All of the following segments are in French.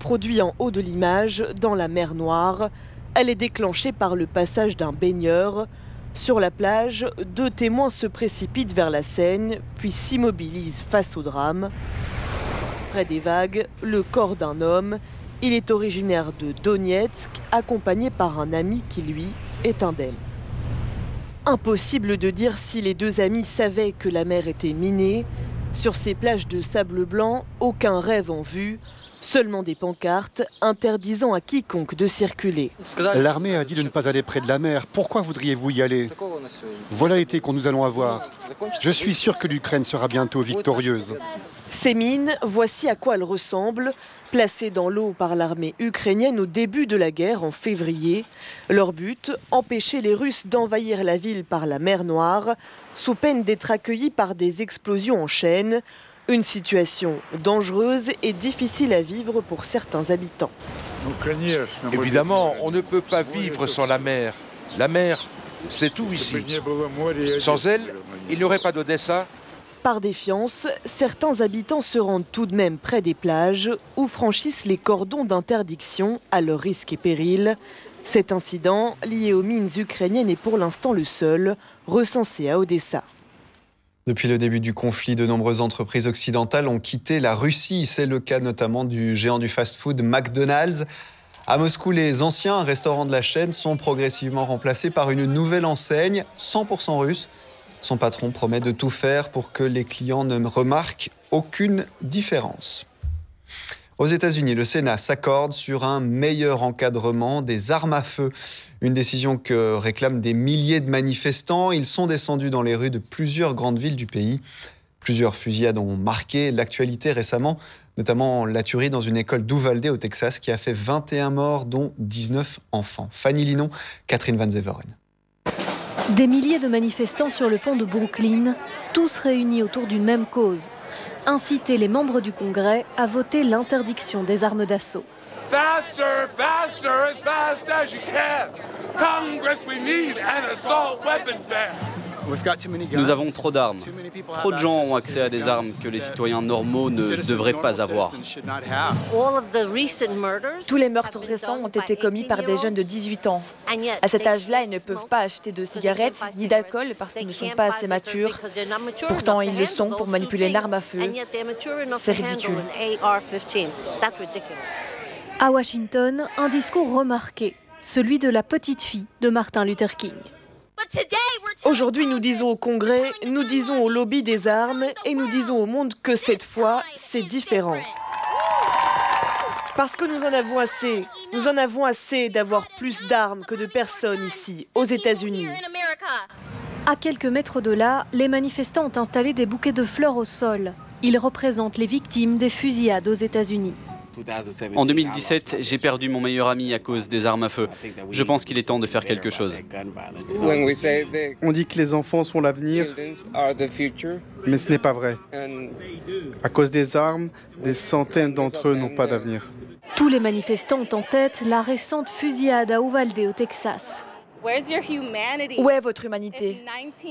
produit en haut de l'image, dans la mer Noire. Elle est déclenchée par le passage d'un baigneur. Sur la plage, 2 témoins se précipitent vers la Seine, puis s'immobilisent face au drame. Près des vagues, le corps d'un homme. Il est originaire de Donetsk, accompagné par un ami qui, lui, est indemne. Impossible de dire si les 2 amis savaient que la mer était minée. Sur ces plages de sable blanc, aucun rêve en vue, seulement des pancartes interdisant à quiconque de circuler. L'armée a dit de ne pas aller près de la mer. Pourquoi voudriez-vous y aller? Voilà l'été qu'on nous allons avoir. Je suis sûr que l'Ukraine sera bientôt victorieuse. Ces mines, voici à quoi elles ressemblent. Placées dans l'eau par l'armée ukrainienne au début de la guerre en février. Leur but, empêcher les Russes d'envahir la ville par la mer Noire, sous peine d'être accueillis par des explosions en chaîne. Une situation dangereuse et difficile à vivre pour certains habitants. Évidemment, on ne peut pas vivre sans la mer. La mer, c'est tout ici. Sans elle, il n'y aurait pas d'Odessa. Par défiance, certains habitants se rendent tout de même près des plages ou franchissent les cordons d'interdiction à leur risque et péril. Cet incident, lié aux mines ukrainiennes, est pour l'instant le seul recensé à Odessa. Depuis le début du conflit, de nombreuses entreprises occidentales ont quitté la Russie. C'est le cas notamment du géant du fast-food McDonald's. À Moscou, les anciens restaurants de la chaîne sont progressivement remplacés par une nouvelle enseigne 100% russe. Son patron promet de tout faire pour que les clients ne remarquent aucune différence. Aux États-Unis, le Sénat s'accorde sur un meilleur encadrement des armes à feu. Une décision que réclament des milliers de manifestants. Ils sont descendus dans les rues de plusieurs grandes villes du pays. Plusieurs fusillades ont marqué l'actualité récemment, notamment la tuerie dans une école d'Uvalde au Texas qui a fait 21 morts, dont 19 enfants. Fanny Linon, Catherine Van Zeveren. Des milliers de manifestants sur le pont de Brooklyn, tous réunis autour d'une même cause. Inciter les membres du Congrès à voter l'interdiction des armes d'assaut. Faster, faster, as fast as you can. Congress, we need an assault weapons ban. Nous avons trop d'armes. Trop de gens ont accès à des armes que les citoyens normaux ne devraient pas avoir. Tous les meurtres récents ont été commis par des jeunes de 18 ans. À cet âge-là, ils ne peuvent pas acheter de cigarettes ni d'alcool parce qu'ils ne sont pas assez matures. Pourtant, ils le sont pour manipuler une arme à feu. C'est ridicule. À Washington, un discours remarqué, celui de la petite fille de Martin Luther King. Aujourd'hui, nous disons au Congrès, nous disons au lobby des armes et nous disons au monde que cette fois, c'est différent. Parce que nous en avons assez. Nous en avons assez d'avoir plus d'armes que de personnes ici, aux États-Unis. À quelques mètres de là, les manifestants ont installé des bouquets de fleurs au sol. Ils représentent les victimes des fusillades aux États-Unis. En 2017, j'ai perdu mon meilleur ami à cause des armes à feu. Je pense qu'il est temps de faire quelque chose. On dit que les enfants sont l'avenir, mais ce n'est pas vrai. À cause des armes, des centaines d'entre eux n'ont pas d'avenir. Tous les manifestants ont en tête la récente fusillade à Uvalde au Texas. Où est votre humanité?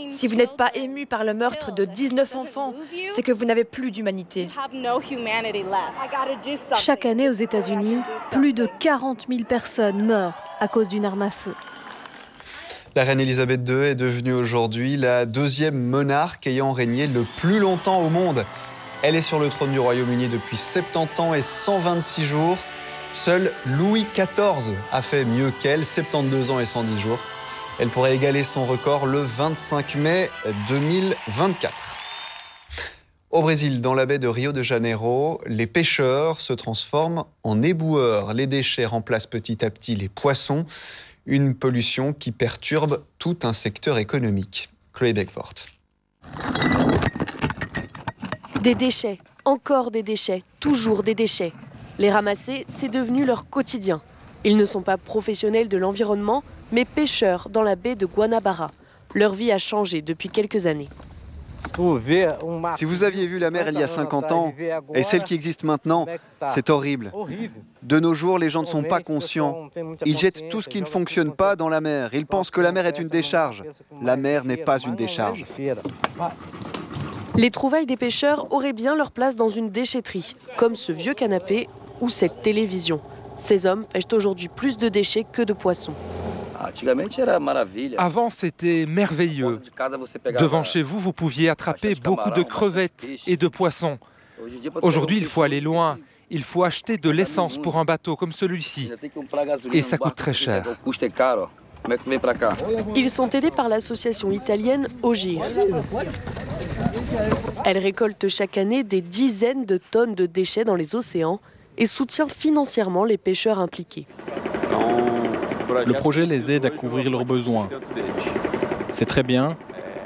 Si vous n'êtes pas ému par le meurtre de 19 enfants, c'est que vous n'avez plus d'humanité. Chaque année aux États-Unis, plus de 40 000 personnes meurent à cause d'une arme à feu. La reine Elisabeth II est devenue aujourd'hui la 2e monarque ayant régné le plus longtemps au monde. Elle est sur le trône du Royaume-Uni depuis 70 ans et 126 jours. Seul Louis XIV a fait mieux qu'elle, 72 ans et 110 jours. Elle pourrait égaler son record le 25 mai 2024. Au Brésil, dans la baie de Rio de Janeiro, les pêcheurs se transforment en éboueurs. Les déchets remplacent petit à petit les poissons. Une pollution qui perturbe tout un secteur économique. Chloé Beckford. Des déchets, encore des déchets, toujours des déchets. Les ramasser, c'est devenu leur quotidien. Ils ne sont pas professionnels de l'environnement, mais pêcheurs dans la baie de Guanabara. Leur vie a changé depuis quelques années. Si vous aviez vu la mer il y a 50 ans et celle qui existe maintenant, c'est horrible. De nos jours, les gens ne sont pas conscients. Ils jettent tout ce qui ne fonctionne pas dans la mer. Ils pensent que la mer est une décharge. La mer n'est pas une décharge. Les trouvailles des pêcheurs auraient bien leur place dans une déchetterie, comme ce vieux canapé ou cette télévision. Ces hommes pêchent aujourd'hui plus de déchets que de poissons. Avant, c'était merveilleux. Devant chez vous, vous pouviez attraper beaucoup de crevettes et de poissons. Aujourd'hui, il faut aller loin. Il faut acheter de l'essence pour un bateau comme celui-ci. Et ça coûte très cher. Ils sont aidés par l'association italienne Ogir. Elle récolte chaque année des dizaines de tonnes de déchets dans les océans et soutient financièrement les pêcheurs impliqués. Le projet les aide à couvrir leurs besoins. C'est très bien,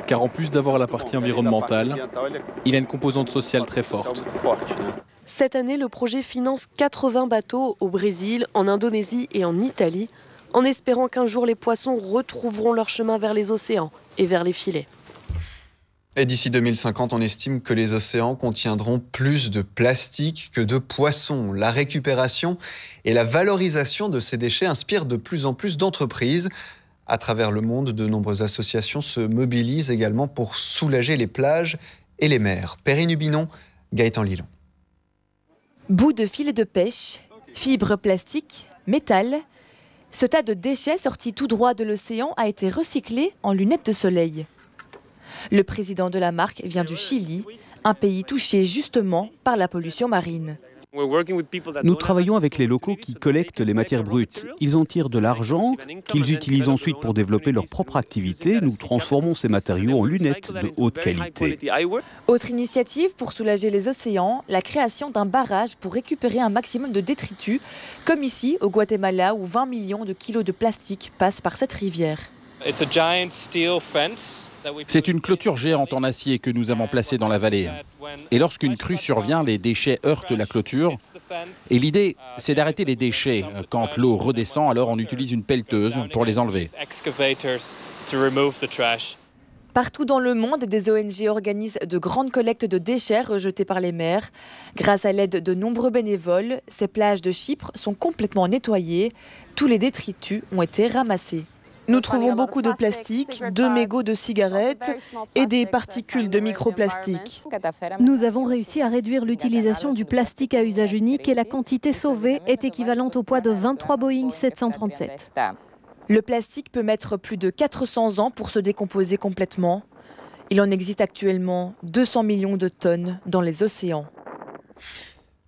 car en plus d'avoir la partie environnementale, il a une composante sociale très forte. Cette année, le projet finance 80 bateaux au Brésil, en Indonésie et en Italie, en espérant qu'un jour les poissons retrouveront leur chemin vers les océans et vers les filets. Et d'ici 2050, on estime que les océans contiendront plus de plastique que de poissons. La récupération et la valorisation de ces déchets inspirent de plus en plus d'entreprises. À travers le monde, de nombreuses associations se mobilisent également pour soulager les plages et les mers. Perrine Hubinon, Gaëtan Lilon. Bouts de filets de pêche, fibres plastiques, métal. Ce tas de déchets sortis tout droit de l'océan a été recyclé en lunettes de soleil. Le président de la marque vient du Chili, un pays touché justement par la pollution marine. Nous travaillons avec les locaux qui collectent les matières brutes. Ils en tirent de l'argent qu'ils utilisent ensuite pour développer leur propre activité. Nous transformons ces matériaux en lunettes de haute qualité. Autre initiative pour soulager les océans, la création d'un barrage pour récupérer un maximum de détritus, comme ici au Guatemala où 20 millions de kilos de plastique passent par cette rivière. C'est une clôture géante en acier que nous avons placée dans la vallée. Et lorsqu'une crue survient, les déchets heurtent la clôture. Et l'idée, c'est d'arrêter les déchets. Quand l'eau redescend, alors on utilise une pelleteuse pour les enlever. Partout dans le monde, des ONG organisent de grandes collectes de déchets rejetés par les mers. Grâce à l'aide de nombreux bénévoles, ces plages de Chypre sont complètement nettoyées. Tous les détritus ont été ramassés. Nous trouvons beaucoup de plastique, de mégots de cigarettes et des particules de microplastiques. Nous avons réussi à réduire l'utilisation du plastique à usage unique et la quantité sauvée est équivalente au poids de 23 Boeing 737. Le plastique peut mettre plus de 400 ans pour se décomposer complètement. Il en existe actuellement 200 millions de tonnes dans les océans.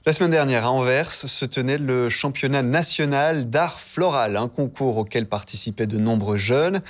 La semaine dernière, à Anvers, se tenait le championnat national d'art floral, un concours auquel participaient de nombreux jeunes.